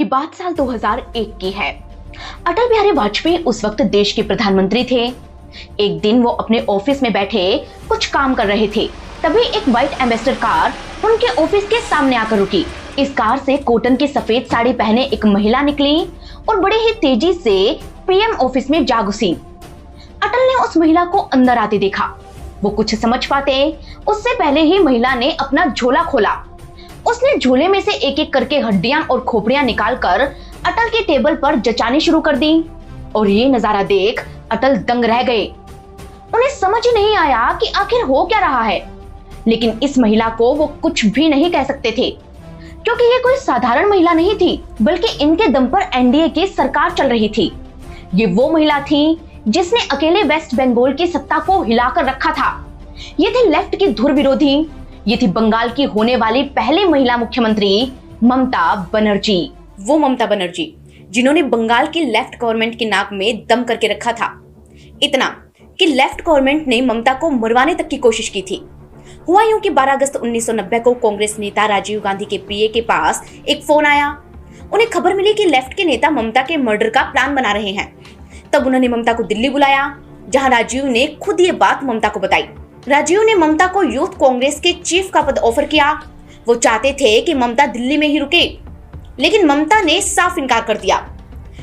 ये बात साल 2001 की है। अटल बिहारी वाजपेयी उस वक्त देश के प्रधानमंत्री थे। एक दिन वो अपने ऑफिस में बैठे कुछ काम कर रहे थे, तभी एक व्हाइट एम्बेसडर कार उनके ऑफिस के सामने आकर रुकी। इस कार से कॉटन की सफेद साड़ी पहने एक महिला निकली और बड़े ही तेजी से पीएम ऑफिस में जा घुसी। अटल ने उस महिला को अंदर आते देखा। वो कुछ समझ पाते उससे पहले ही महिला ने अपना झोला खोला। उसने झोले में से एक एक करके हड्डियां और खोपड़ियां निकालकर अटल के टेबल पर जचानी शुरू कर दी। और ये नजारा देख अटल दंग रह गए। उन्हें समझ ही नहीं आया कि आखिर हो क्या रहा है। लेकिन इस महिला को वो कुछ भी नहीं कह सकते थे, क्योंकि ये कोई साधारण महिला नहीं थी, बल्कि इनके दम पर एनडीए की सरकार चल रही थी। ये वो महिला थी जिसने अकेले वेस्ट बंगाल की सत्ता को हिलाकर रखा था। ये थी लेफ्ट की धुर विरोधी। ये थी बंगाल की होने वाली पहली महिला मुख्यमंत्री ममता बनर्जी। वो ममता बनर्जी जिन्होंने बंगाल की लेफ्ट गवर्नमेंट की नाक में दम करके रखा था। इतना कि लेफ्ट गवर्नमेंट ने ममता को मरवाने तक की कोशिश की थी। हुआ यूं कि 12 अगस्त 1990 को कांग्रेस नेता राजीव गांधी के पीए के पास एक फोन आया। उन्हें खबर मिली कि लेफ्ट के नेता ममता के मर्डर का प्लान बना रहे हैं। तब उन्होंने ममता को दिल्ली बुलाया, जहां राजीव ने खुद ये बात ममता को बताई। राजीव ने ममता को यूथ कांग्रेस के चीफ का पद ऑफर किया। वो चाहते थे कि ममता दिल्ली में ही रुके, लेकिन ममता ने साफ इनकार कर दिया।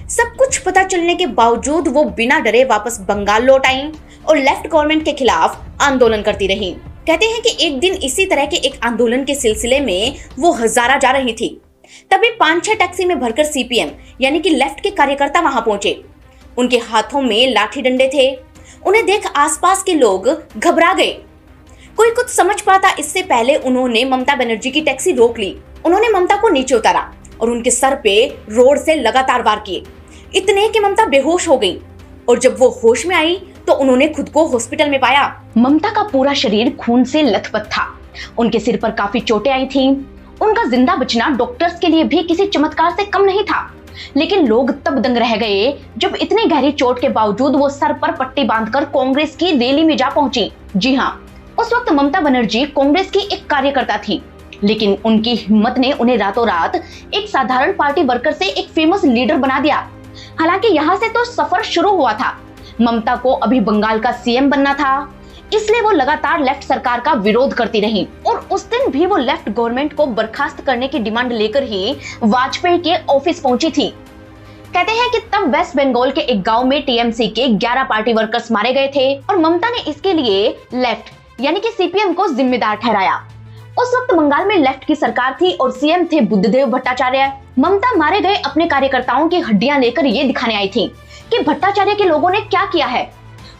सब कुछ पता चलने के बावजूद वो बिना डरे वापस बंगाल लौट आईं और लेफ्ट गवर्नमेंट के खिलाफ आंदोलन करती रहीं। कहते हैं कि एक दिन इसी तरह के एक आंदोलन के सिलसिले में वो हजारा जा रही थी। तभी 5-6 टैक्सी में भरकर सीपीएम यानी कि लेफ्ट के कार्यकर्ता वहां पहुंचे। उनके हाथों में लाठी डंडे थे। उन्हें देख आसपास के लोग घबरा गए। कोई कुछ समझ पाता इससे पहले उन्होंने ममता बनर्जी की टैक्सी रोक ली। उन्होंने ममता को नीचे उतारा और उनके सर पे रोड से लगातार वार किए, इतने कि ममता बेहोश हो गई। और जब वो होश में आई तो उन्होंने खुद को हॉस्पिटल में पाया। ममता का पूरा शरीर खून से लथपथ था। उनके सिर पर काफी चोटें आई थीं। उनका जिंदा बचना डॉक्टर्स के लिए भी किसी चमत्कार से कम नहीं था। लेकिन लोग तब दंग रह गए जब इतनी गहरी चोट के बावजूद वो सर पर पट्टी बांधकर कांग्रेस की रैली में जा पहुंची। जी हाँ, उस वक्त ममता बनर्जी कांग्रेस की एक कार्यकर्ता थी, लेकिन उनकी हिम्मत ने उन्हें रातों रात एक साधारण पार्टी वर्कर से एक फेमस लीडर बना दिया। हालांकि यहाँ से तो सफर शुरू हुआ था। ममता को अभी बंगाल का सीएम बनना था, इसलिए वो लगातार लेफ्ट सरकार का विरोध करती रही। और उस दिन भी वो लेफ्ट गवर्नमेंट को बर्खास्त करने की डिमांड लेकर ही वाजपेयी के ऑफिस पहुंची थी। कहते हैं कि तब वेस्ट बंगाल के एक गांव में टीएमसी के 11 पार्टी वर्कर्स मारे गए थे और ममता ने इसके लिए लेफ्ट यानी कि सीपीएम को जिम्मेदार ठहराया। उस वक्त बंगाल में लेफ्ट की सरकार थी और सीएम थे बुद्धदेव भट्टाचार्य। ममता मारे गए अपने कार्यकर्ताओं की हड्डियां लेकर ये दिखाने आई थी कि भट्टाचार्य के लोगों ने क्या किया है।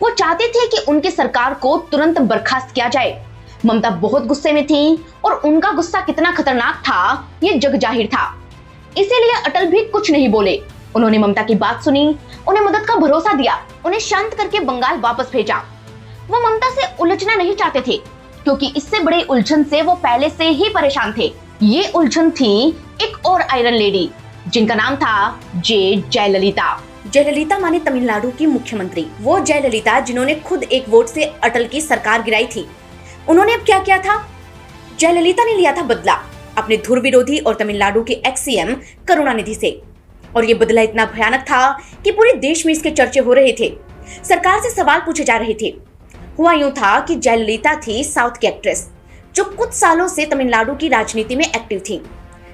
वो चाहते थे कि उनकी सरकार को तुरंत बर्खास्त किया जाए। ममता बहुत गुस्से में थी और उनका गुस्सा कितना खतरनाक था ये जग जाहिर था। इसीलिए अटल भी कुछ नहीं बोले। उन्होंने ममता की बात सुनी, उन्हें मदद का भरोसा दिया, उन्हें शांत करके बंगाल वापस भेजा। वो ममता से उलझना नहीं चाहते थे, क्योंकि इससे बड़े उलझन से वो पहले से ही परेशान थे। ये उलझन थी एक और आयरन लेडी जिनका नाम था जयललिता। जयललिता माने तमिलनाडु की मुख्यमंत्री। वो जयललिता जिन्होंने खुद एक वोट से अटल की सरकार गिराई थी। उन्होंने अब क्या किया था? जयललिता ने लिया था बदला अपने धुर विरोधी और तमिलनाडु के एक्स सीएम करुणानिधि से। और ये बदला इतना भयानक था कि पूरे देश में इसके चर्चे हो रहे थे। सरकार से सवाल पूछे जा रहे थे। हुआ यूं था कि जयललिता थी साउथ की एक्ट्रेस जो कुछ सालों से तमिलनाडु की राजनीति में एक्टिव थी।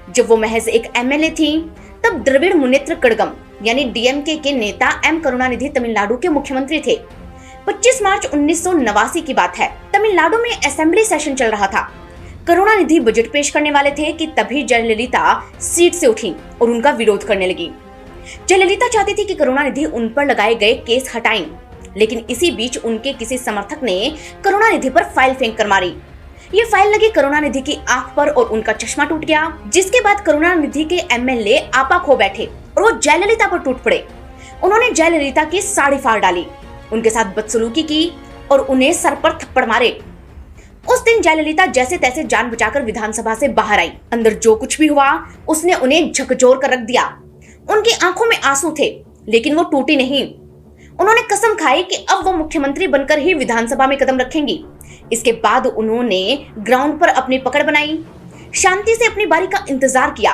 जब वो महज एक एमएलए थी तब द्रविड़ मुनेत्र कड़गम यानी डीएमके के नेता एम करुणानिधि तमिलनाडु के मुख्यमंत्री थे। 25 मार्च 1989 की बात है। तमिलनाडु में असेंबली सेशन चल रहा था। करुणानिधि बजट पेश करने वाले थे कि तभी जयललिता सीट से उठी और उनका विरोध करने लगी। जयललिता चाहती थी कि करुणानिधि उन पर लगाए गए केस हटाएं, लेकिन इसी बीच उनके किसी समर्थक ने करुणानिधि पर फाइल फेंक कर मारी। ये फाइल लगी करुणानिधि की आंख पर और उनका चश्मा टूट गया, जिसके बाद करुणानिधि के एमएलए आपा खो बैठे और वो जयललिता पर टूट पड़े। उन्होंने जयललिता की साड़ी फाड़ डाली, उनके साथ बदसलूकी की और उन्हें सर पर थप्पड़ मारे। उस दिन जयललिता जैसे तैसे जान बचाकर विधानसभा से बाहर आई। अंदर जो कुछ भी हुआ उसने उन्हें झकझोर कर रख दिया। उनकी आंखों में आंसू थे, लेकिन वो टूटी नहीं। उन्होंने कसम खाई कि अब वो मुख्यमंत्री बनकर ही विधानसभा में कदम रखेंगी। इसके बाद उन्होंने ग्राउंड पर अपनी पकड़ बनाई, शांति से अपनी बारी का इंतजार किया।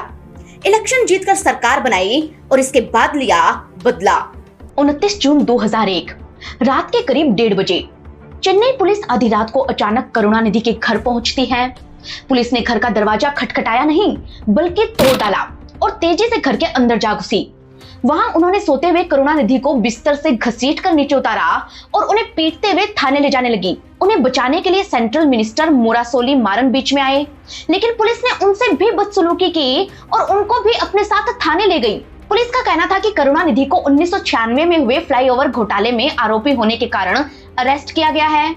इलेक्शन जीतकर सरकार बनाई और इसके बाद लिया बदला। 29 जून 2001 रात के करीब 1:30 बजे चेन्नई पुलिस आधी रात को अचानक करुणानिधि के घर पहुंचती है। पुलिस ने घर का दरवाजा खटखटाया नहीं बल्कि तोड़ डाला और तेजी से घर के अंदर जा घुसी। वहां उन्होंने सोते हुए करुणानिधि को बिस्तर से घसीटकर नीचे उतारा और उन्हें पीटते हुए थाने ले जाने लगी। उन्हें बचाने के लिए सेंट्रल मिनिस्टर मुरासोली मारन बीच में आए, लेकिन पुलिस ने उनसे भी बदसलूकी की और उनको भी अपने साथ थाने ले गई। पुलिस का कहना था कि करुणानिधि को 1996 में हुए फ्लाईओवर घोटाले में आरोपी होने के कारण अरेस्ट किया गया है,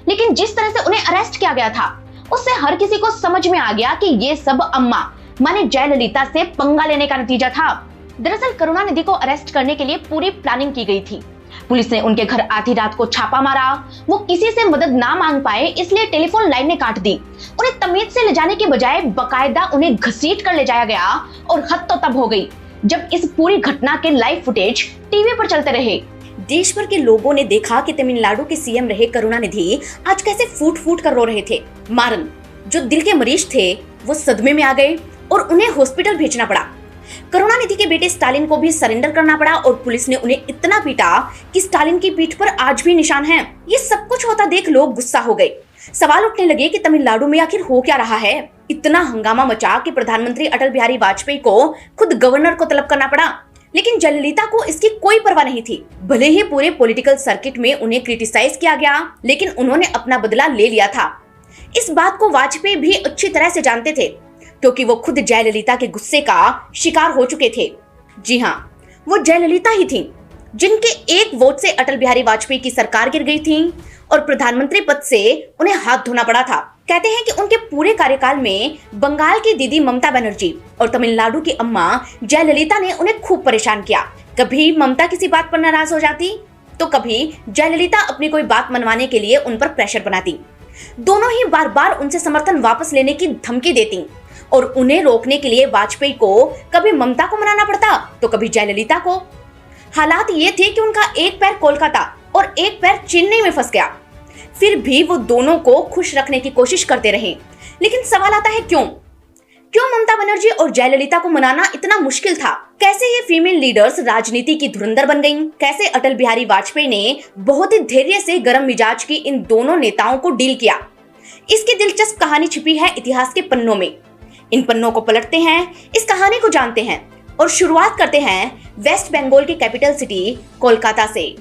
लेकिन जिस तरह से उन्हें अरेस्ट किया गया था उससे हर किसी को समझ में आ गया कि ये सब अम्मा माने जयललिता से पंगा लेने का नतीजा था। दरअसल करुणानिधि को अरेस्ट करने के लिए पूरी प्लानिंग की गई थी। पुलिस ने उनके घर आधी रात को छापा मारा। वो किसी से मदद ना मांग पाए इसलिए टेलीफोन लाइन ने काट दी। उन्हें तमीज से ले जाने के बजाय बकायदा उन्हें घसीट कर ले जाया गया और हद तो तब हो गई जब इस पूरी घटना के लाइव फुटेज टीवी पर चलते रहे। देश भर के लोगों ने देखा कि तमिलनाडु के सीएम रहे करुणानिधि आज कैसे फूट फूट कर रो रहे थे। मारन जो दिल के मरीज थे वो सदमे में आ गए और उन्हें हॉस्पिटल भेजना पड़ा। करुणानिधि के बेटे स्टालिन को भी सरेंडर करना पड़ा और पुलिस ने उन्हें इतना पीटा कि स्टालिन की पीठ पर आज भी निशान हैं। ये सब कुछ होता देख लोग गुस्सा हो गए। सवाल उठने लगे कि तमिलनाडु में आखिर हो क्या रहा है। इतना हंगामा मचा कि प्रधानमंत्री अटल बिहारी वाजपेयी को खुद गवर्नर को तलब करना पड़ा, लेकिन जयललिता को इसकी कोई परवाह नहीं थी। भले ही पूरे पॉलिटिकल सर्किट में उन्हें क्रिटिसाइज किया गया, लेकिन उन्होंने अपना बदला ले लिया था। इस बात को वाजपेयी भी अच्छी तरह से जानते थे क्योंकि वो खुद जयललिता के गुस्से का शिकार हो चुके थे। जी हाँ, वो जयललिता ही थी जिनके एक वोट से अटल बिहारी वाजपेयी की सरकार गिर गई थी और प्रधानमंत्री पद से उन्हें हाथ धोना पड़ा था। कहते हैं कि उनके पूरे कार्यकाल में बंगाल की दीदी ममता बनर्जी और तमिलनाडु की अम्मा जयललिता ने उन्हें खूब परेशान किया। कभी ममता किसी बात पर नाराज हो जाती तो कभी जयललिता अपनी कोई बात मनवाने के लिए उन पर प्रेशर बनाती। दोनों ही बार बार उनसे समर्थन वापस लेने की धमकी देती और उन्हें रोकने के लिए वाजपेयी को कभी ममता को मनाना पड़ता तो कभी जयललिता को। हालात ये थे कि उनका एक पैर कोलकाता और एक पैर चेन्नई में फंस गया। फिर भी वो दोनों को खुश रखने की कोशिश करते रहे। लेकिन सवाल आता है क्यों ममता बनर्जी और जयललिता को मनाना इतना मुश्किल था? कैसे ये फीमेल लीडर्स राजनीति की धुरंधर बन गईं? कैसे अटल बिहारी वाजपेयी ने बहुत ही धैर्य से गर्म मिजाज की इन दोनों नेताओं को डील किया? इसकी दिलचस्प कहानी छिपी है इतिहास के पन्नों में। इन पन्नों को पलटते हैं, इस कहानी को जानते हैं और शुरुआत करते हैं वेस्ट बंगाल की कैपिटल सिटी कोलकाता से।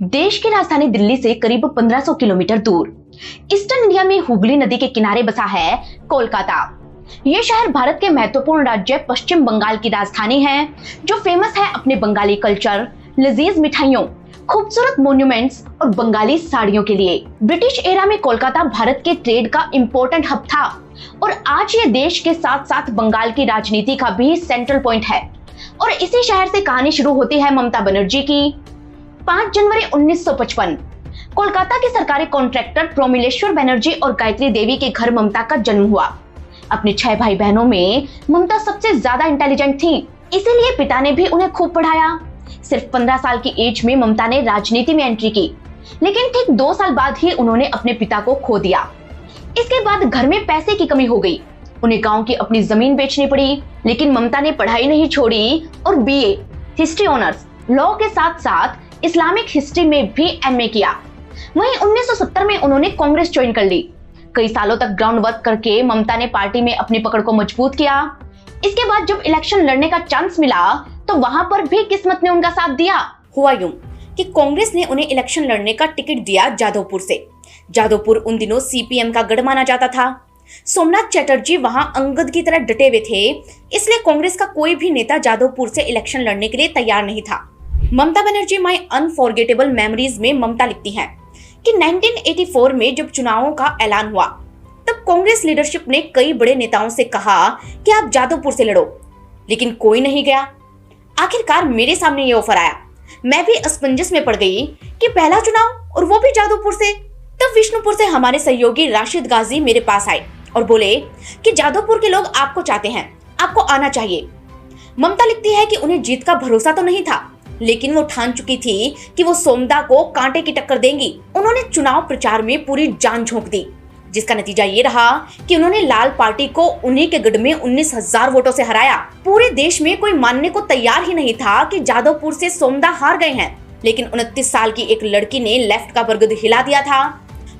देश की राजधानी दिल्ली से करीब 1500 किलोमीटर दूर ईस्टर्न इंडिया में हुगली नदी के किनारे बसा है कोलकाता। यह शहर भारत के महत्वपूर्ण राज्य पश्चिम बंगाल की राजधानी है, जो फेमस है अपने बंगाली कल्चर, लजीज मिठाइयों, खूबसूरत मॉन्यूमेंट्स और बंगाली साड़ियों के लिए। ब्रिटिश एरा में कोलकाता भारत के ट्रेड का इंपॉर्टेंट हब था और आज ये देश के साथ साथ बंगाल की राजनीति का भी सेंट्रल पॉइंट है। और इसी शहर से कहानी शुरू होती है ममता बनर्जी की। 5 जनवरी 1955 कोलकाता के सरकारी कॉन्ट्रैक्टर प्रोमिलेश्वर बनर्जी और गायत्री देवी के घर ममता का जन्म हुआ। अपने 6 भाई बहनों में ममता सबसे ज्यादा इंटेलिजेंट थी, इसीलिए पिता ने भी उन्हें खूब पढ़ाया। सिर्फ 15 साल की एज में ममता ने राजनीति में एंट्री की, लेकिन ठीक 2 साल बाद ही उन्होंने अपने पिता को खो दिया। इसके बाद घर में पैसे की कमी हो गई, उन्हें गांव की अपनी जमीन बेचनी पड़ी। लेकिन ममता ने पढ़ाई नहीं छोड़ी और बीए हिस्ट्री ऑनर्स लॉ के साथ साथ इस्लामिक हिस्ट्री में भी एमए किया। वहीं 1970 में उन्होंने कांग्रेस ज्वाइन कर ली। कई सालों तक ग्राउंड वर्क करके ममता ने पार्टी में अपनी पकड़ को मजबूत किया। इसके बाद जब इलेक्शन लड़ने का चांस मिला तो वहां पर भी किस्मत ने उनका साथ दिया। हुआ यूं कि कांग्रेस ने उन्हें इलेक्शन लड़ने का टिकट दिया जादवपुर से। जादवपुर उन दिनों सीपीएम का गढ़ माना जाता था। सोमनाथ चटर्जी वहां अंगद की तरह डटे हुए थे, इसलिए कांग्रेस का कोई भी नेता जादवपुर से इलेक्शन लड़ने के लिए तैयार नहीं था। ममता बनर्जी माई अनफॉरगेटेबल मेमोरीज में ममता लिखती हैं कि 1984 में जब चुनावों का ऐलान हुआ तब कांग्रेस लीडरशिप ने कई बड़े नेताओं से कहा कि आप जादवपुर से लड़ो, लेकिन कोई नहीं गया। आखिरकार मेरे सामने ये ऑफर आया। मैं भी असमंजस में पड़ गई कि पहला चुनाव और वो भी जादवपुर से। तब विष्णुपुर से हमारे सहयोगी राशिद गाजी मेरे पास आए और बोले कि जादवपुर के लोग आपको चाहते हैं, आपको आना चाहिए। ममता लिखती है कि उन्हें जीत का भरोसा तो नहीं था, लेकिन वो ठान चुकी थी कि वो सोमदा को कांटे की टक्कर देंगी। उन्होंने चुनाव प्रचार में पूरी जान झोंक दी, जिसका नतीजा ये रहा कि उन्होंने लाल पार्टी को उन्हीं के गढ़ में 19,000 वोटों से हराया। पूरे देश में कोई मानने को तैयार ही नहीं था कि जादवपुर से सोमदा हार गए हैं, लेकिन 29 साल की एक लड़की ने लेफ्ट का बरगद हिला दिया था।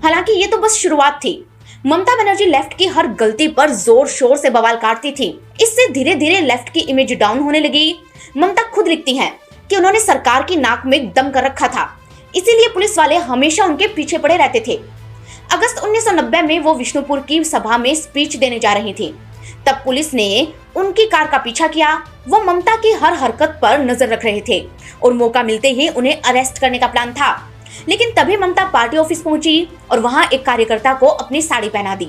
हालांकि ये तो बस शुरुआत थी। ममता बनर्जी लेफ्ट की हर गलती पर जोर शोर से बवाल काटती थी। इससे धीरे धीरे लेफ्ट की इमेज डाउन होने लगी। ममता खुद लिखती हैं कि उन्होंने सरकार की नाक में दम कर रखा था, इसीलिए पुलिस वाले हमेशा उनके पीछे पड़े रहते थे। अगस्त 1990 में वो विष्णुपुर की सभा में स्पीच देने जा रही थी। तब पुलिस ने उनकी कार का पीछा किया। वो ममता की हर हरकत पर नजर रख रहे थे और मौका मिलते ही उन्हें अरेस्ट करने का प्लान था। लेकिन तभी ममता पार्टी ऑफिस पहुंची और वहां एक कार्यकर्ता को अपनी साड़ी पहना दी।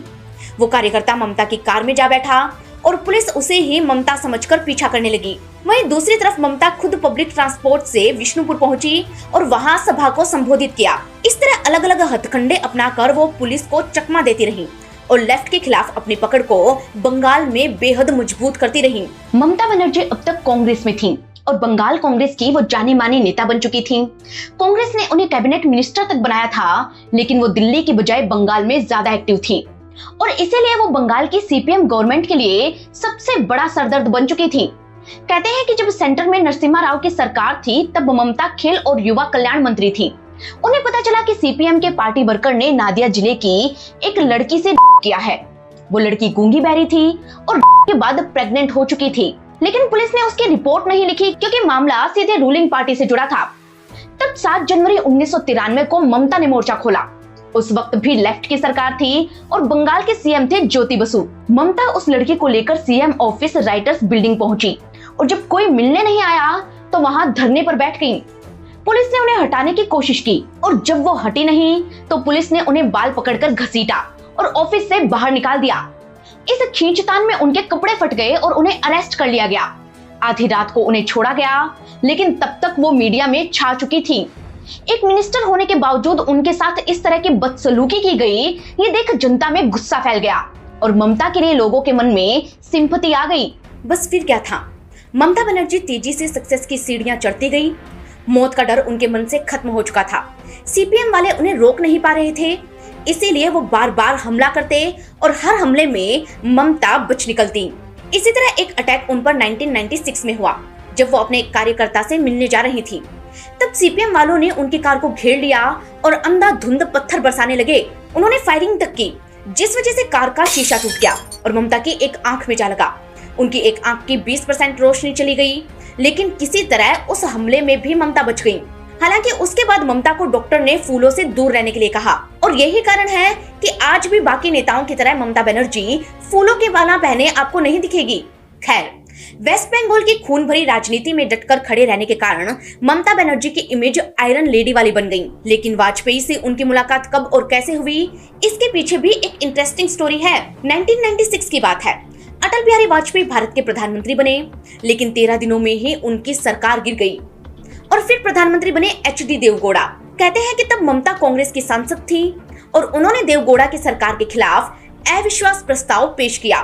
वो कार्यकर्ता ममता की कार में जा बैठा और पुलिस उसे ही ममता समझकर पीछा करने लगी। वहीं दूसरी तरफ ममता खुद पब्लिक ट्रांसपोर्ट से विष्णुपुर पहुंची और वहां सभा को संबोधित किया। इस तरह अलग अलग हथकंडे अपनाकर वो पुलिस को चकमा देती रही और लेफ्ट के खिलाफ अपनी पकड़ को बंगाल में बेहद मजबूत करती रही। ममता बनर्जी अब तक कांग्रेस में थी और बंगाल कांग्रेस की वो जानी मानी नेता बन चुकी थी। कांग्रेस ने उन्हें कैबिनेट मिनिस्टर तक बनाया था, लेकिन वो दिल्ली की बजाय बंगाल में ज्यादा एक्टिव थी और इसीलिए वो बंगाल की सीपीएम गवर्नमेंट के लिए सबसे बड़ा सरदर्द बन चुकी थी। कहते हैं कि जब सेंटर में नरसिम्हा राव की सरकार थी तब ममता खेल और युवा कल्याण मंत्री थी। उन्हें पता चला कि सीपीएम के पार्टी वर्कर ने नादिया जिले की एक लड़की से किया है। वो लड़की गूंगी बहरी थी और के बाद प्रेग्नेंट हो चुकी थी, लेकिन पुलिस ने उसकी रिपोर्ट नहीं लिखी क्योंकि मामला सीधे रूलिंग पार्टी से जुड़ा था। तब 7 जनवरी 1993 को ममता ने मोर्चा खोला। उस वक्त भी लेफ्ट की सरकार थी और बंगाल के सीएम थे ज्योति बसु। ममता उस लड़की को लेकर सीएम ऑफिस राइटर्स बिल्डिंग पहुंची और जब कोई मिलने नहीं आया तो वहां धरने पर बैठ गई। पुलिस ने उन्हें हटाने की कोशिश की और जब वो हटी नहीं तो पुलिस ने उन्हें बाल पकड़कर घसीटा और ऑफिस से बाहर निकाल दिया। इस खींचतान में उनके कपड़े फट गए और उन्हें अरेस्ट कर लिया गया। आधी रात को उन्हें छोड़ा गया, लेकिन तब तक वो मीडिया में छा चुकी थी। एक मिनिस्टर होने के बावजूद उनके साथ इस तरह की बदसलूकी की गई, ये देख जनता में गुस्सा फैल गया और ममता के लिए लोगों के मन में सिंपैथी आ गई। बस फिर क्या था, ममता बनर्जी तेजी से सक्सेस की सीढ़ियां चढ़ती गई। मौत का डर उनके मन से खत्म हो चुका था। सीपीएम वाले उन्हें रोक नहीं पा रहे थे, इसीलिए वो बार बार हमला करते और हर हमले में ममता बच निकलती। इसी तरह एक अटैक उन पर 1996 में हुआ, जब वो अपने एक कार्यकर्ता से मिलने जा रही थी। तब सीपीएम वालों ने उनकी कार को घेर लिया और अंधाधुंध पत्थर बरसाने लगे। उन्होंने फायरिंग तक की, जिस वजह से कार का शीशा टूट गया और ममता की एक आंख में जा लगा। उनकी एक आंख की 20% रोशनी चली गई, लेकिन किसी तरह उस हमले में भी ममता बच गई। हालांकि उसके बाद ममता को डॉक्टर ने फूलों से दूर रहने के लिए कहा और यही कारण है कि आज भी बाकी नेताओं की तरह ममता बनर्जी फूलों के माला पहने आपको नहीं दिखेगी। खैर, वेस्ट बंगाल की खून भरी राजनीति में डटकर खड़े रहने के कारण ममता बनर्जी की इमेज आयरन लेडी वाली बन गई। लेकिन वाजपेयी से उनकी मुलाकात कब और कैसे हुई, इसके पीछे भी एक इंटरेस्टिंग स्टोरी है। 1996 की बात है। अटल बिहारी वाजपेयी भारत के प्रधानमंत्री बने, लेकिन 13 दिनों में ही उनकी सरकार गिर गई और फिर प्रधानमंत्री बने एचडी देवगौड़ा। कहते हैं कि तब ममता कांग्रेस की सांसद थी और उन्होंने देवगौड़ा की सरकार के खिलाफ अविश्वास प्रस्ताव पेश किया,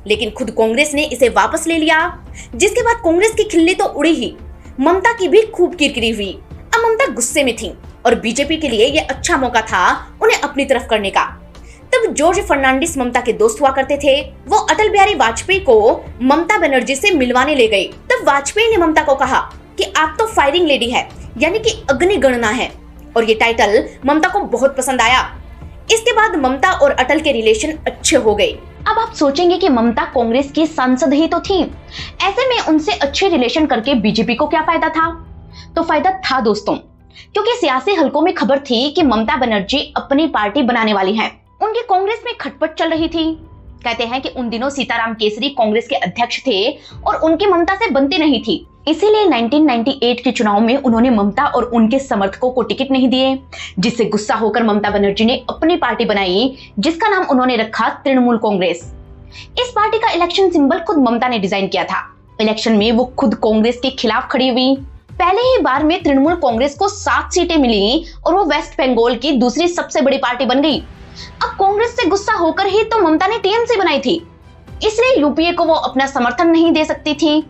लेकिन खुद कांग्रेस ने इसे वापस ले लिया, जिसके बाद कांग्रेस की खिल्ली तो उड़ी ही, ममता की भी खूब किरकिरी हुई। अब ममता गुस्से में थी और बीजेपी के लिए यह अच्छा मौका था उन्हें अपनी तरफ करने का। तब जॉर्ज फर्नांडिस ममता के दोस्त हुआ करते थे। वो अटल बिहारी वाजपेयी को ममता बनर्जी से मिलवाने ले गए। तब वाजपेयी ने ममता को कहा कि आप तो फायरिंग लेडी है, यानी कि अग्निगणना है, और ये टाइटल ममता को बहुत पसंद आया। इसके बाद ममता और अटल के रिलेशन अच्छे हो गए। अब आप सोचेंगे कि ममता कांग्रेस की सांसद ही तो थी, ऐसे में उनसे अच्छे रिलेशन करके बीजेपी को क्या फायदा था? तो फायदा था दोस्तों, क्योंकि सियासी हलकों में खबर थी कि ममता बनर्जी अपनी पार्टी बनाने वाली हैं। उनकी कांग्रेस में खटपट चल रही थी। कहते हैं कि उन दिनों सीताराम केसरी कांग्रेस के अध्यक्ष थे और उनकी ममता से बनती नहीं थी, इसीलिए 1998 के चुनाव में उन्होंने ममता और उनके समर्थकों को टिकट नहीं दिए, जिससे गुस्सा होकर ममता बनर्जी ने अपनी पार्टी बनाई, जिसका नाम उन्होंने रखा तृणमूल कांग्रेस। इस पार्टी का इलेक्शन सिंबल खुद ममता ने डिजाइन किया था। इलेक्शन में वो खुद कांग्रेस के खिलाफ खड़ी हुई। पहले ही बार में तृणमूल कांग्रेस को 7 सीटें मिली और वो वेस्ट बंगाल की दूसरी सबसे बड़ी पार्टी बन गई। अब कांग्रेस से गुस्सा होकर ही तो ममता ने टीएमसी बनाई थी, इसलिए यूपीए को वो अपना समर्थन नहीं दे सकती थी।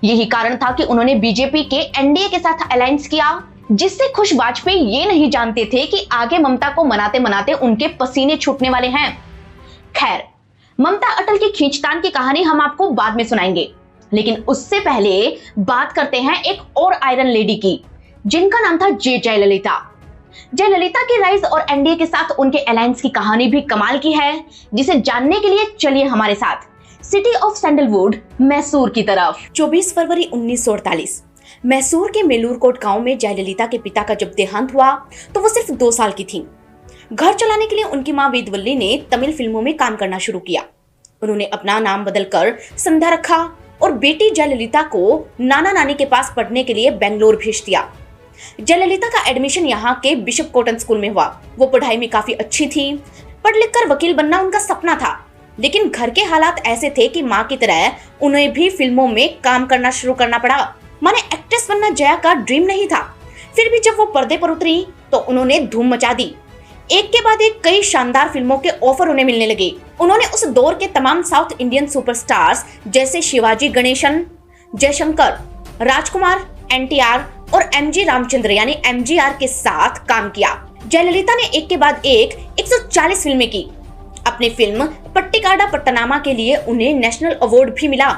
यही कारण था कि उन्होंने बीजेपी के एनडीए के साथ अलायंस किया, जिससे खुश वाजपेयी ये नहीं जानते थे कि आगे ममता को मनाते मनाते उनके पसीने छूटने वाले हैं। खैर, ममता अटल की खींचतान की कहानी हम आपको बाद में सुनाएंगे, लेकिन उससे पहले बात करते हैं एक और आयरन लेडी की, जिनका नाम था जयललिता। जयललिता की राइज और एनडीए के साथ उनके अलायंस की कहानी भी कमाल की है, जिसे जानने के लिए चलिए हमारे साथ सिटी ऑफ सैंडलवुड मैसूर की तरफ। 24 फरवरी 1948 मैसूर के मेलूरकोट गांव में जयललिता के पिता का जब देहांत हुआ तो वो सिर्फ 2 साल की थी। घर चलाने के लिए उनकी मां वेदवल्ली ने तमिल फिल्मों में काम करना शुरू किया। उन्होंने अपना नाम बदलकर संध्या रखा और बेटी जयललिता को नाना नानी के पास पढ़ने के लिए बेंगलोर भेज दिया। जयललिता का एडमिशन यहाँ के बिशप कॉटन स्कूल में हुआ। वो पढ़ाई में काफी अच्छी थी, पढ़ लिख कर वकील बनना उनका सपना था, लेकिन घर के हालात ऐसे थे कि माँ की तरह उन्हें भी फिल्मों में काम करना शुरू करना पड़ा। माने एक्ट्रेस बनना जया का ड्रीम नहीं था, फिर भी जब वो पर्दे पर उतरी तो उन्होंने धूम मचा दी। एक के बाद एक कई शानदार फिल्मों के ऑफर उन्हें मिलने लगे। उन्होंने उस दौर के तमाम साउथ इंडियन सुपरस्टार्स जैसे शिवाजी गणेशन, जयशंकर, राजकुमार, एनटीआर और एमजी रामचंद्र यानी एमजीआर के साथ काम किया। जयललिता ने एक के बाद एक 140 फिल्में की। अपनी फिल्म पट्टिकाडा पट्टनामा के लिए उन्हें नेशनल अवार्ड भी मिला।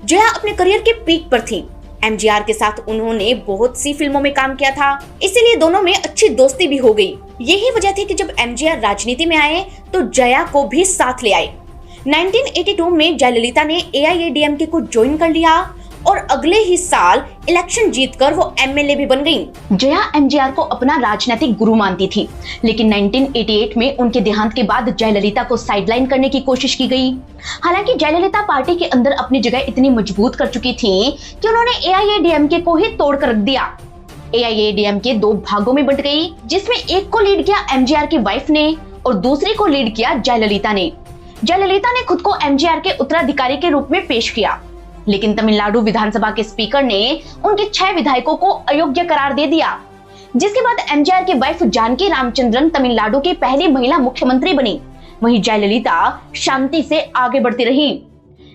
जया अपने करियर के पीक पर थी। एमजीआर के साथ उन्होंने बहुत सी फिल्मों में काम किया था, इसीलिए दोनों में अच्छी दोस्ती भी हो गई। यही वजह थी कि जब एमजीआर राजनीति में आए तो जया को भी साथ ले आए। 1982 में जयललिता ने एआईएडीएमके को ज्वाइन कर लिया और अगले ही साल इलेक्शन जीतकर वो एमएलए भी बन गई। जया एमजीआर को अपना राजनीतिक गुरु मानती थी, लेकिन 1988 में उनके देहांत के बाद जयललिता को साइडलाइन करने की कोशिश की गई। हालांकि जयललिता पार्टी के अंदर अपनी जगह इतनी मजबूत कर चुकी थी कि उन्होंने एआईएडीएमके को ही तोड़ कर रख दिया। एआईएडीएमके 2 भागों में बंट गई, जिसमें एक को लीड किया एमजीआर की वाइफ ने और दूसरे को लीड किया जयललिता ने। जयललिता ने खुद को एमजीआर के उत्तराधिकारी के रूप में पेश किया, लेकिन तमिलनाडु विधानसभा के स्पीकर ने उनके 6 विधायकों को अयोग्य करार दे दिया, जिसके बाद एमजीआर की वाइफ जानकी रामचंद्रन तमिलनाडु की पहली महिला मुख्यमंत्री बनी। वहीं जयललिता शांति से आगे बढ़ती रही।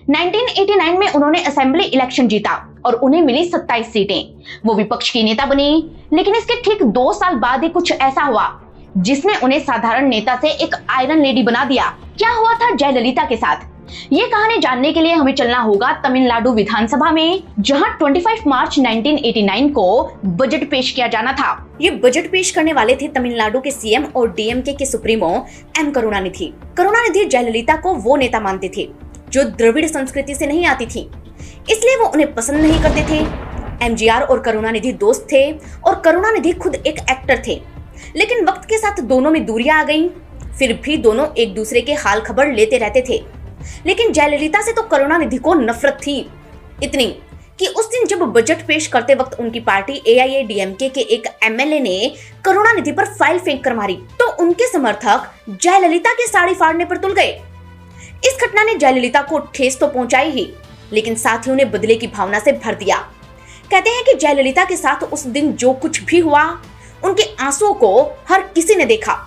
1989 में उन्होंने असेंबली इलेक्शन जीता और उन्हें मिली 27 सीटें। वो विपक्ष की नेता बनी, लेकिन इसके ठीक 2 साल बाद ही कुछ ऐसा हुआ जिसने उन्हें साधारण नेता से एक आयरन लेडी बना दिया। क्या हुआ था जयललिता के साथ, ये कहानी जानने के लिए हमें चलना होगा तमिलनाडु विधानसभा में, जहां 25 मार्च 1989 को बजट पेश किया जाना था। ये बजट पेश करने वाले थे तमिलनाडु के सीएम और डीएमके के सुप्रीमो एम करुणानिधि। करुणानिधि जयललिता को वो नेता मानते थे जो द्रविड़ संस्कृति से नहीं आती थी, इसलिए वो उन्हें पसंद नहीं करते थे। एमजीआर और करुणानिधि दोस्त थे और करुणानिधि खुद एक एक्टर थे, लेकिन वक्त के साथ दोनों में दूरियां आ गईं। फिर भी दोनों एक दूसरे के हाल खबर लेते रहते थे, लेकिन जयललिता से तो करुणानिधि को नफरत थी, इतनी कि उस दिन जब बजट पेश करते वक्त उनकी पार्टी एआईएडीएमके के एक एमएलए ने करुणानिधि पर फाइल फेंक कर मारी, तो उनके समर्थक जयललिता की साड़ी फाड़ने पर तुल गए। इस घटना ने जयललिता को ठेस तो पहुंचाई ही, लेकिन साथ ही उन्हें बदले की भावना से भर दिया। कहते हैं कि जयललिता के साथ उस दिन जो कुछ भी हुआ, उनके आंसुओं को हर किसी ने देखा।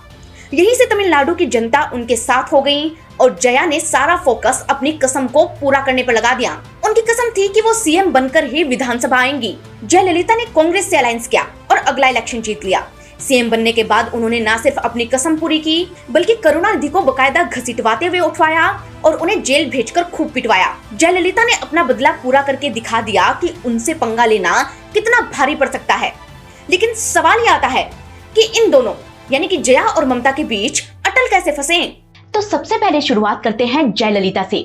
यहीं से तमिलनाडु की जनता उनके साथ हो गई और जया ने सारा फोकस अपनी कसम को पूरा करने पर लगा दिया। उनकी कसम थी कि वो सीएम बनकर ही विधानसभा आएंगी। जयललिता ने कांग्रेस से अलायंस किया और अगला इलेक्शन जीत लिया। सीएम बनने के बाद उन्होंने न सिर्फ अपनी कसम पूरी की, बल्कि करुणानिधि को बकायदा घसीटवाते हुए उठवाया और उन्हें जेल भेजकर खूब पिटवाया। जयललिता ने अपना बदला पूरा करके दिखा दिया कि उनसे पंगा लेना कितना भारी पड़ सकता है। लेकिन सवाल यह आता है कि इन दोनों यानी कि जया और ममता के बीच अटल कैसे फंसे? तो सबसे पहले शुरुआत करते हैं जयललिता से।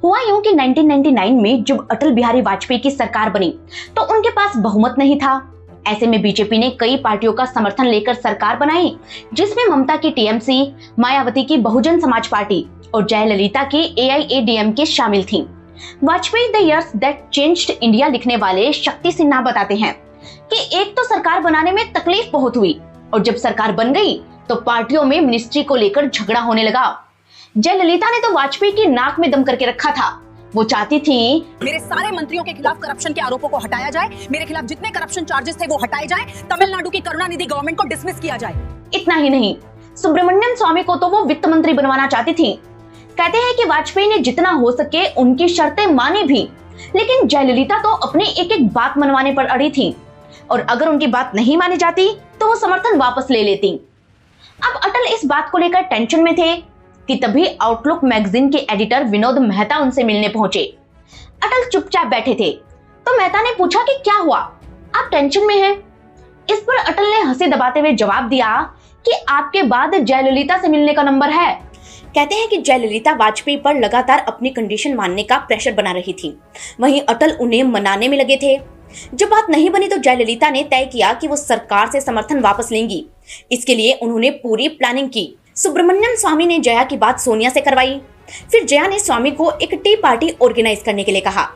हुआ यूं कि 1999 में जब अटल बिहारी वाजपेयी की सरकार बनी तो उनके पास बहुमत नहीं था। ऐसे में बीजेपी ने कई पार्टियों का समर्थन लेकर सरकार बनाई, जिसमें ममता की टीएमसी, मायावती की बहुजन समाज पार्टी और जयललिता की एआईएडीएमके शामिल थीं। Vajpayee the years that changed India लिखने वाले शक्ति सिन्हा बताते हैं कि एक तो सरकार बनाने में तकलीफ बहुत हुई और जब सरकार बन गई तो पार्टियों में मिनिस्ट्री को लेकर झगड़ा होने लगा। जयललिता ने तो वाजपेयी की नाक में दम करके रखा था वो चाहती थी मेरे सारे मंत्रियों के खिलाफ करप्शन के आरोपों को हटाया जाए, मेरे खिलाफ जितने करप्शन चार्जेस थे वो हटाए जाए, तमिलनाडु की करुणानिधि गवर्नमेंट को डिसमिस किया जाए। इतना ही नहीं, सुब्रमण्यम स्वामी को तो वो वित्त मंत्री बनवाना चाहती थी। कहते हैं कि वाजपेयी ने जितना हो सके उनकी शर्तें मानी भी, लेकिन जयललिता तो अपनी एक एक बात मनवाने पर अड़ी थी और अगर उनकी बात नहीं मानी जाती तो वो समर्थन वापस ले लेती। अब अटल इस बात को लेकर टेंशन में थे कि तभी आउटलुक मैगजीन के एडिटर विनोद मेहता उनसे मिलने पहुंचे। अटल चुपचाप बैठे थे तो मेहता ने पूछा कि क्या हुआ, आप टेंशन में हैं? इस पर अटल ने हंसी दबाते हुए जवाब दिया कि आपके बाद जयललिता से मिलने का नंबर है। कहते हैं कि जयललिता वाजपेयी पर लगातार अपनी कंडीशन मानने का प्रेशर बना रही थी, वहीं अटल उन्हें मनाने में लगे थे। जब बात नहीं बनी तो जयललिता ने तय किया कि वो सरकार से समर्थन वापस लेंगी। इसके लिए उन्होंने पूरी प्लानिंग की। सुब्रमण्यम स्वामी ने जया की बात सोनिया से करवाई। फिर जया ने स्वामी को एक टी पार्टी ऑर्गेनाइज करने के लिए कहा।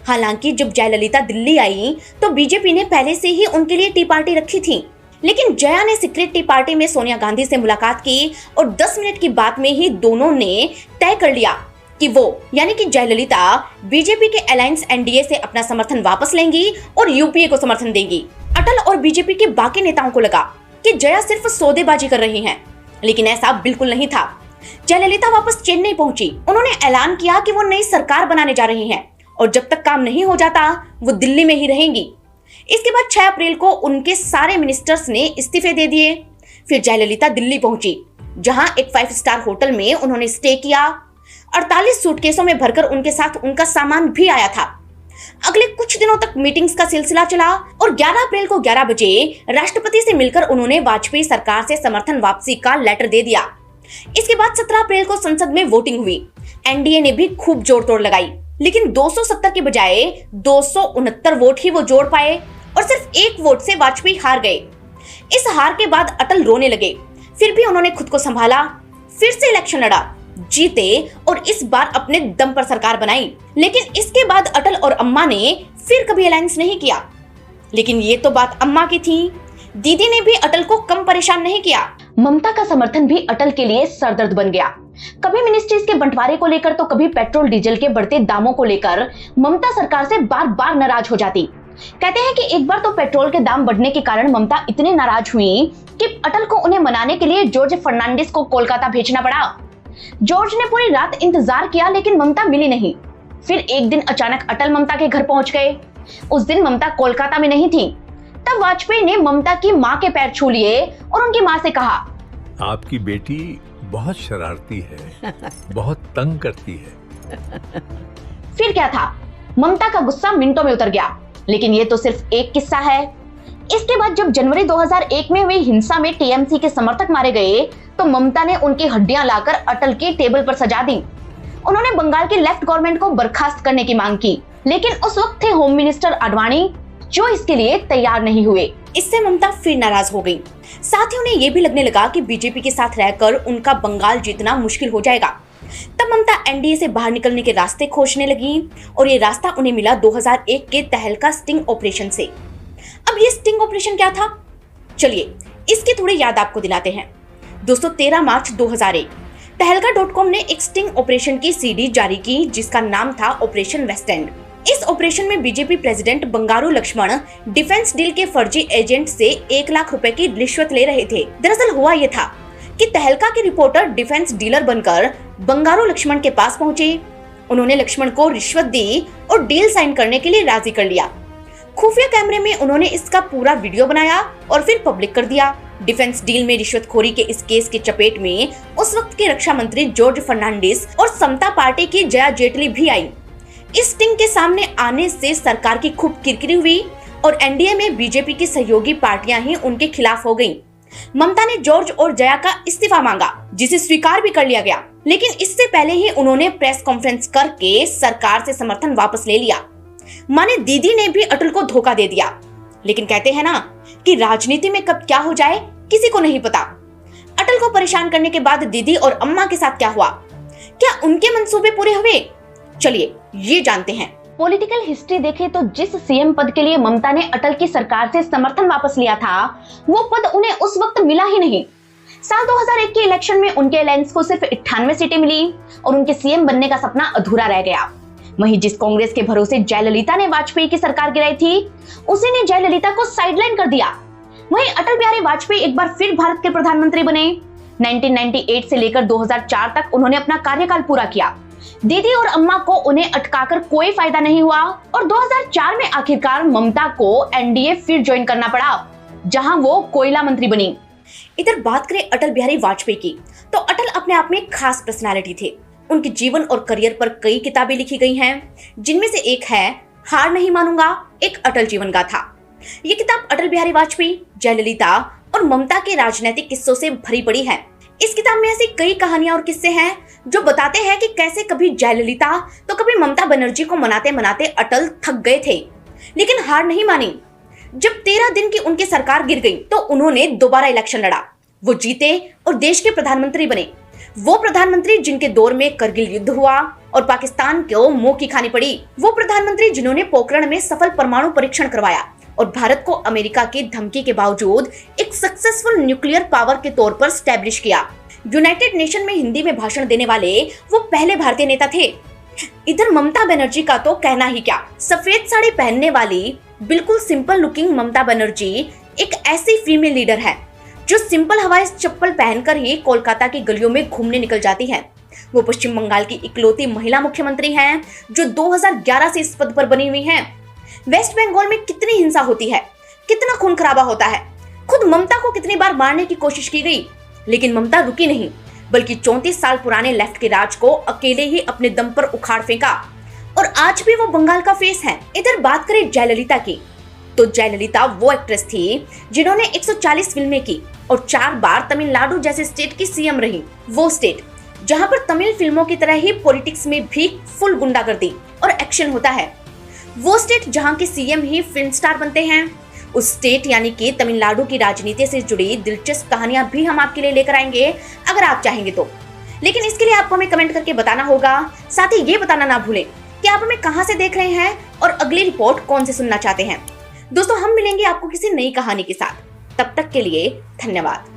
हालांकि जब जयललिता दिल्ली आई तो बीजेपी ने पहले से ही उनके लिए टी पार्टी रखी थी, लेकिन जया ने सीक्रेट टी पार्टी में सोनिया गांधी से मुलाकात की और 10 मिनट की बात में ही दोनों ने तय कर लिया कि वो यानी कि जयललिता बीजेपी के अलायंस एनडीए से अपना समर्थन वापस लेंगी और यूपीए को समर्थन देंगी। अटल और बीजेपी के बाकी नेताओं को लगा कि जया सिर्फ सौदेबाजी कर रही हैं, लेकिन ऐसा बिल्कुल नहीं था। जयललिता वापस चेन्नई पहुंची। उन्होंने ऐलान किया कि वो नई सरकार बनाने जा रही हैं और जब तक काम नहीं हो जाता वो दिल्ली में ही रहेंगी। इसके बाद 6 अप्रैल को उनके सारे मिनिस्टर्स ने इस्तीफे दे दिए। फिर जयललिता दिल्ली पहुंची, जहां एक 5 स्टार होटल में उन्होंने स्टे किया। 48 सूटकेसों में भरकर उनके साथ उनका सामान भी आया था। अगले कुछ दिनों तक मीटिंग्स का सिलसिला चला और 11 अप्रैल को 11 बजे राष्ट्रपति से मिलकर उन्होंने वाजपेयी सरकार से समर्थन वापसी का लेटर दे दिया। इसके बाद 17 अप्रैल को संसद में वोटिंग हुई। एनडीए ने भी खूब जोड़ तोड़ लगाई, लेकिन 270 के बजाय 269 वोट ही वो जोड़ पाए और सिर्फ 1 वोट से वाजपेयी हार गए। इस हार के बाद अटल रोने लगे, फिर भी उन्होंने खुद को संभाला, फिर से इलेक्शन लड़ा, जीते और इस बार अपने दम पर सरकार बनाई। लेकिन इसके बाद अटल और अम्मा ने फिर कभी अलायंस नहीं किया। लेकिन ये तो बात अम्मा की थी, दीदी ने भी अटल को कम परेशान नहीं किया। ममता का समर्थन भी अटल के लिए सरदर्द बन गया। कभी मिनिस्ट्रीज के बंटवारे को लेकर तो कभी पेट्रोल डीजल के बढ़ते दामों को लेकर ममता सरकार से बार बार नाराज हो जाती। कहते हैं कि एक बार तो पेट्रोल के दाम बढ़ने के कारण ममता इतनी नाराज हुई कि अटल को उन्हें मनाने के लिए जॉर्ज फर्नांडिस को कोलकाता भेजना पड़ा। जॉर्ज ने पूरी रात इंतजार किया लेकिन ममता मिली नहीं। फिर एक दिन अचानक अटल ममता के घर पहुंच गए। उस दिन ममता कोलकाता में नहीं थी। तब वाजपेयी ने ममता की मां के पैर छू लिए और उनकी मां से कहा, आपकी बेटी बहुत शरारती है, बहुत तंग करती है। फिर क्या था, ममता का गुस्सा मिनटों में उतर गया। लेकिन ये तो सिर्फ एक किस्सा है। इसके बाद जब जनवरी 2001 में हुई हिंसा में टीएमसी के समर्थक मारे गए तो ममता ने उनकी हड्डियां लाकर अटल की टेबल पर सजा दी। उन्होंने बंगाल की लेफ्ट गवर्नमेंट को बर्खास्त करने की मांग की, लेकिन उस वक्त थे होम मिनिस्टर आडवाणी जो इसके लिए तैयार नहीं हुए। इससे ममता फिर नाराज हो गई। साथ ही उन्हें यह भी लगने लगा कि बीजेपी के साथ रहकर उनका बंगाल जीतना मुश्किल हो जाएगा। तब ममता एनडीए से बाहर निकलने के रास्ते खोजने लगी और ये रास्ता उन्हें मिला 2001 के तहलका स्टिंग ऑपरेशन से। अब ये स्टिंग ऑपरेशन क्या था, चलिए इसकी थोड़ी याद आपको दिलाते हैं। दोस्तों 13 मार्च 2001 तहलका.com ने एक स्टिंग ऑपरेशन की सीडी जारी की जिसका नाम था ऑपरेशन वेस्ट एंड। इस ऑपरेशन में BJP president Bangaru Lakshman defence deal के फर्जी एजेंट से 1 लाख रुपए की रिश्वत ले रहे थे। दरअसल हुआ यह था कि तहलका के रिपोर्टर डिफेंस डीलर बनकर बंगारू लक्ष्मण के पास पहुंचे। उन्होंने लक्ष्मण को रिश्वत दी और डील साइन करने के लिए राजी कर लिया। खुफिया कैमरे में उन्होंने इसका पूरा वीडियो बनाया और फिर पब्लिक कर दिया। डिफेंस डील में रिश्वतखोरी के इस केस की चपेट में उस वक्त के रक्षा मंत्री जॉर्ज फर्नांडिस और समता पार्टी की जया जेटली भी आई। इस स्टिंग के सामने आने से सरकार की खूब किरकिरी हुई और एनडीए में बीजेपी की सहयोगी पार्टियां ही उनके खिलाफ हो गईं। ममता ने जॉर्ज और जया का इस्तीफा मांगा, जिसे स्वीकार भी कर लिया गया। लेकिन इससे पहले ही उन्होंने प्रेस कॉन्फ्रेंस करके सरकार से समर्थन वापस ले लिया। माने दीदी ने भी अटल को धोखा दे दिया। लेकिन कहते हैं ना कि राजनीति में कब क्या हो जाए किसी को नहीं पता। अटल को परेशान करने के बाद दीदी और अम्मा के साथ क्या हुआ, क्या उनके मंसूबे पूरे हुए, चलिए ये जानते हैं। पॉलिटिकल हिस्ट्री देखें तो जिस सीएम पद के लिए ममता ने अटल की सरकार से समर्थन वापस लिया था वो पद उन्हें उस वक्त मिला ही नहीं। साल 2001 के इलेक्शन में उनके अलायंस को सिर्फ 98 सीटें मिली और उनके सीएम बनने का सपना अधूरा रह गया। वहीं जिस कांग्रेस के भरोसे जयललिता ने वाजपेयी की सरकार गिराई थी, उसी ने जयललिता को साइडलाइन कर दिया। वहीं अटल बिहारी वाजपेयी एक बार फिर भारत के प्रधानमंत्री बने। 1998 से लेकर 2004 तक उन्होंने अपना कार्यकाल पूरा किया। दीदी और अम्मा को उन्हें अटकाकर कोई फायदा नहीं हुआ और 2004 में आखिरकार ममता को एनडीए फिर ज्वाइन करना पड़ा, जहां वो कोयला मंत्री बनी। इधर बात करें अटल बिहारी वाजपेयी की, तो अटल अपने आप में एक खास पर्सनालिटी थे। उनके जीवन और करियर पर कई किताबें लिखी गई हैं, जिनमें से एक है हार नहीं मानूंगा, एक अटल जीवन गाथा। ये किताब अटल बिहारी वाजपेयी, जयललिता और ममता के राजनीतिक किस्सों से भरी पड़ी है। इस किताब में ऐसी कई कहानियां और किस्से हैं जो बताते हैं कि कैसे कभी जयललिता तो कभी ममता बनर्जी को मनाते मनाते अटल थक गए थे, लेकिन हार नहीं मानी। जब 13 दिन की उनकी सरकार गिर गई तो उन्होंने दोबारा इलेक्शन लड़ा, वो जीते और देश के प्रधानमंत्री बने। वो प्रधानमंत्री जिनके दौर में करगिल युद्ध हुआ और पाकिस्तान को मुंह की खानी पड़ी। वो प्रधानमंत्री जिन्होंने पोखरण में सफल परमाणु परीक्षण करवाया और भारत को अमेरिका की धमकी के बावजूद एक सक्सेसफुल न्यूक्लियर पावर के तौर पर स्टैब्लिश किया। यूनाइटेड नेशन में हिंदी में भाषण देने वाले वो पहले भारतीय नेता थे। इधर ममता बनर्जी का तो कहना ही क्या, सफेद साड़ी पहनने वाली बिल्कुल सिंपल लुकिंग ममता बनर्जी एक ऐसी फीमेल लीडर है जो सिंपल हवाई चप्पल पहनकर ही कोलकाता की गलियों में घूमने निकल जाती है। वो पश्चिम बंगाल की इकलौती महिला मुख्यमंत्री हैं जो 2011 से इस पद पर बनी हुई हैं। वेस्ट बंगाल में कितनी हिंसा होती है, कितना खून खराबा होता है। खुद ममता को कितनी बार मारने की कोशिश की गई, लेकिन ममता रुकी नहीं, बल्कि 34 साल पुराने लेफ्ट के राज को अकेले ही अपने दम पर उखाड़ फेंका और आज भी वो बंगाल का फेस है। इधर बात करें जयललिता की, तो जयललिता वो एक्ट्रेस थी जिन्होंने 140 फिल्में की और 4 बार तमिलनाडु जैसे स्टेट की सीएम रही। वो स्टेट जहां पर तमिल फिल्मों की तरह ही पॉलिटिक्स में भी फुल गुंडागर्दी और एक्शन होता है। वो स्टेट जहां के सीएम ही फिल्म स्टार बनते हैं। उस स्टेट यानी कि तमिलनाडु की राजनीति से जुड़ी दिलचस्प कहानियां भी हम आपके लिए लेकर आएंगे अगर आप चाहेंगे तो। लेकिन इसके लिए आपको हमें कमेंट करके बताना होगा। साथ ही ये बताना ना भूलें कि आप हमें कहां से देख रहे हैं और अगली रिपोर्ट कौन से सुनना चाहते हैं। दोस्तों हम मिलेंगे आपको किसी नई कहानी के साथ, तब तक के लिए धन्यवाद।